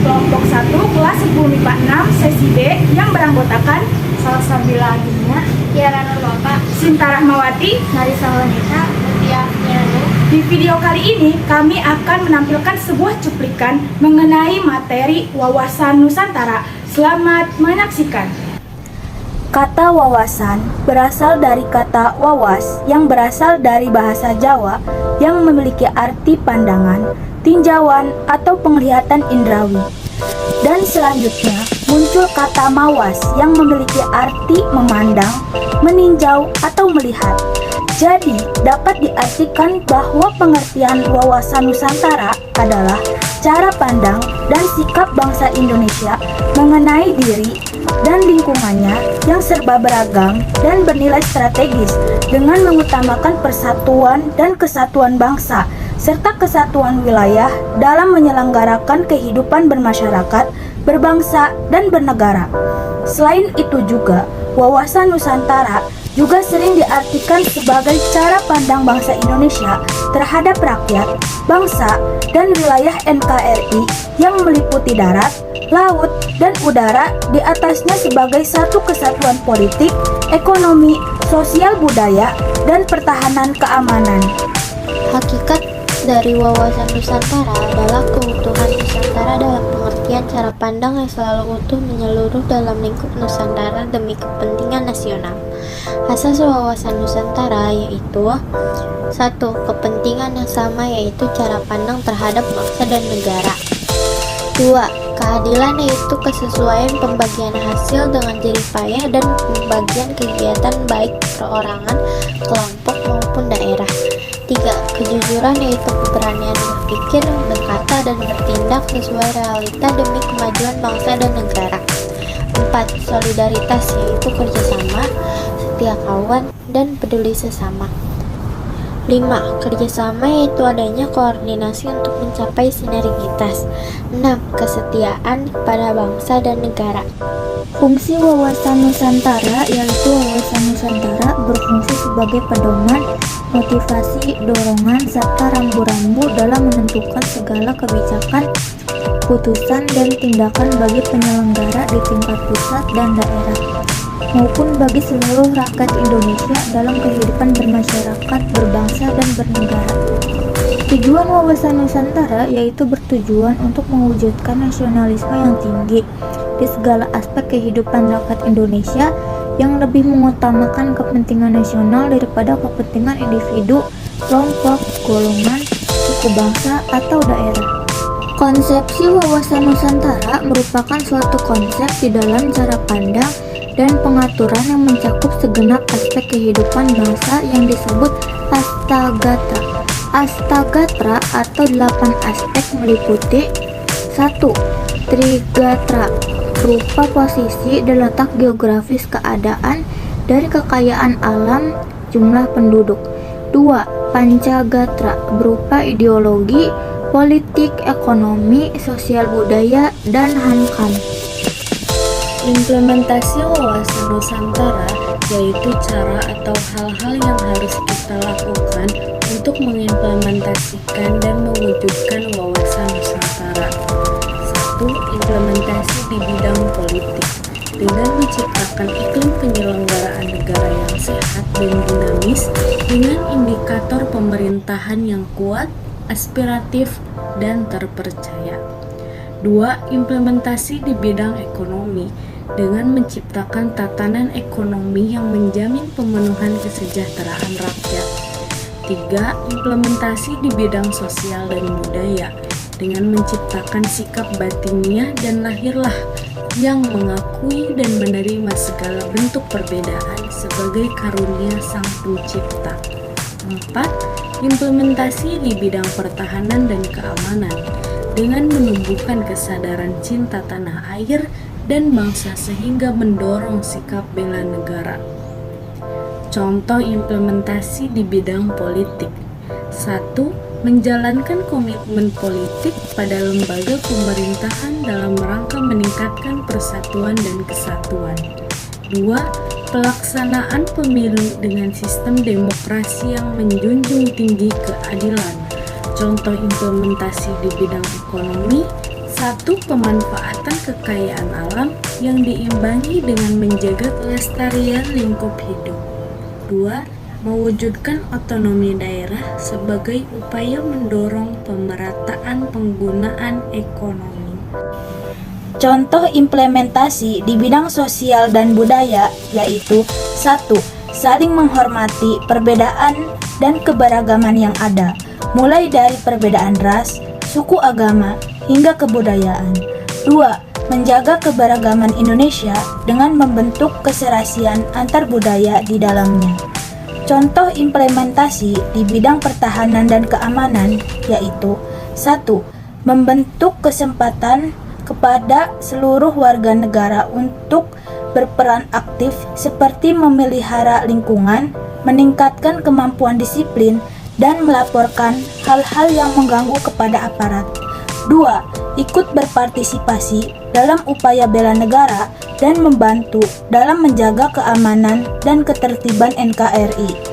kelompok 1 kelas 10 MIPA 6 sesi B yang beranggotakan Salsabila Aginia, Tiara Nurmapa, Sinta Rahmawati, Marisa Wanita, Mutia Fianu. Di video kali ini kami akan menampilkan sebuah cuplikan mengenai materi wawasan Nusantara. Selamat menyaksikan. Kata wawasan berasal dari kata wawas yang berasal dari bahasa Jawa yang memiliki arti pandangan, tinjauan, atau penglihatan indrawi. Dan selanjutnya muncul kata mawas yang memiliki arti memandang, meninjau, atau melihat. Jadi, dapat diartikan bahwa pengertian wawasan Nusantara adalah cara pandang dan sikap bangsa Indonesia mengenai diri dan lingkungannya yang serba beragam dan bernilai strategis dengan mengutamakan persatuan dan kesatuan bangsa serta kesatuan wilayah dalam menyelenggarakan kehidupan bermasyarakat, berbangsa, dan bernegara. Selain itu juga, wawasan Nusantara juga sering diartikan sebagai cara pandang bangsa Indonesia terhadap rakyat, bangsa, dan wilayah NKRI yang meliputi darat, laut, dan udara di atasnya sebagai satu kesatuan politik, ekonomi, sosial budaya, dan pertahanan keamanan. Hakikat dari wawasan Nusantara adalah keutuhan Nusantara dalam pengertian cara pandang yang selalu utuh menyeluruh dalam lingkup Nusantara demi kepentingan nasional. Asas wawasan Nusantara yaitu 1. Kepentingan yang sama yaitu cara pandang terhadap bangsa dan negara. 2. Keadilan yaitu kesesuaian pembagian hasil dengan jerih payah dan pembagian kegiatan baik perorangan, kelompok maupun daerah. 3. Kejujuran yaitu keberanian berpikir, berkata, dan bertindak sesuai realita demi kemajuan bangsa dan negara. 4. Solidaritas yaitu kerjasama, setia kawan, dan peduli sesama. 5. Kerjasama yaitu adanya koordinasi untuk mencapai sinergitas. 6. Kesetiaan kepada bangsa dan negara. Fungsi wawasan Nusantara yaitu wawasan Nusantara berfungsi sebagai pedoman, motivasi, dorongan, serta rambu-rambu dalam menentukan segala kebijakan, putusan, dan tindakan bagi penyelenggara di tingkat pusat dan daerah, maupun bagi seluruh rakyat Indonesia dalam kehidupan bermasyarakat, berbangsa, dan bernegara. Tujuan wawasan Nusantara yaitu bertujuan untuk mewujudkan nasionalisme yang tinggi di segala aspek kehidupan rakyat Indonesia yang lebih mengutamakan kepentingan nasional daripada kepentingan individu, kelompok, golongan, suku bangsa, atau daerah. Konsepsi wawasan Nusantara merupakan suatu konsep di dalam cara pandang dan pengaturan yang mencakup segenap aspek kehidupan bangsa yang disebut Astagatra. Astagatra atau 8 aspek meliputi 1. Trigatra berupa posisi dan letak geografis keadaan dari kekayaan alam, jumlah penduduk. 2. Pancagatra berupa ideologi, politik, ekonomi, sosial budaya, dan hankam. Implementasi wawasan Nusantara yaitu cara atau hal-hal yang harus kita lakukan untuk mengimplementasikan dan mewujudkan wawasan Nusantara. 1. Implementasi di bidang politik dengan menciptakan iklim penyelenggaraan negara yang sehat dan dinamis dengan indikator pemerintahan yang kuat, aspiratif, dan terpercaya. 2. Implementasi di bidang ekonomi dengan menciptakan tatanan ekonomi yang menjamin pemenuhan kesejahteraan rakyat. 3. Implementasi di bidang sosial dan budaya dengan menciptakan sikap batiniah dan lahirlah yang mengakui dan menerima segala bentuk perbedaan sebagai karunia Sang Pencipta. 4. Implementasi di bidang pertahanan dan keamanan dengan menumbuhkan kesadaran cinta tanah air dan bangsa sehingga mendorong sikap bela negara. Contoh implementasi di bidang politik. 1. Menjalankan komitmen politik pada lembaga pemerintahan dalam rangka meningkatkan persatuan dan kesatuan. 2. Pelaksanaan pemilu dengan sistem demokrasi yang menjunjung tinggi keadilan. Contoh implementasi di bidang ekonomi. 1. Pemanfaatan kekayaan alam yang diimbangi dengan menjaga kelestarian lingkup hidup. 2. Mewujudkan otonomi daerah sebagai upaya mendorong pemerataan penggunaan ekonomi. Contoh implementasi di bidang sosial dan budaya yaitu 1. Saling menghormati perbedaan dan keberagaman yang ada, mulai dari perbedaan ras, suku, agama, hingga kebudayaan. 2. Menjaga keberagaman Indonesia dengan membentuk keserasian antar budaya di dalamnya. Contoh implementasi di bidang pertahanan dan keamanan yaitu 1. Membentuk kesempatan kepada seluruh warga negara untuk berperan aktif seperti memelihara lingkungan, meningkatkan kemampuan disiplin, dan melaporkan hal-hal yang mengganggu kepada aparat. 2. Ikut berpartisipasi dalam upaya bela negara dan membantu dalam menjaga keamanan dan ketertiban NKRI.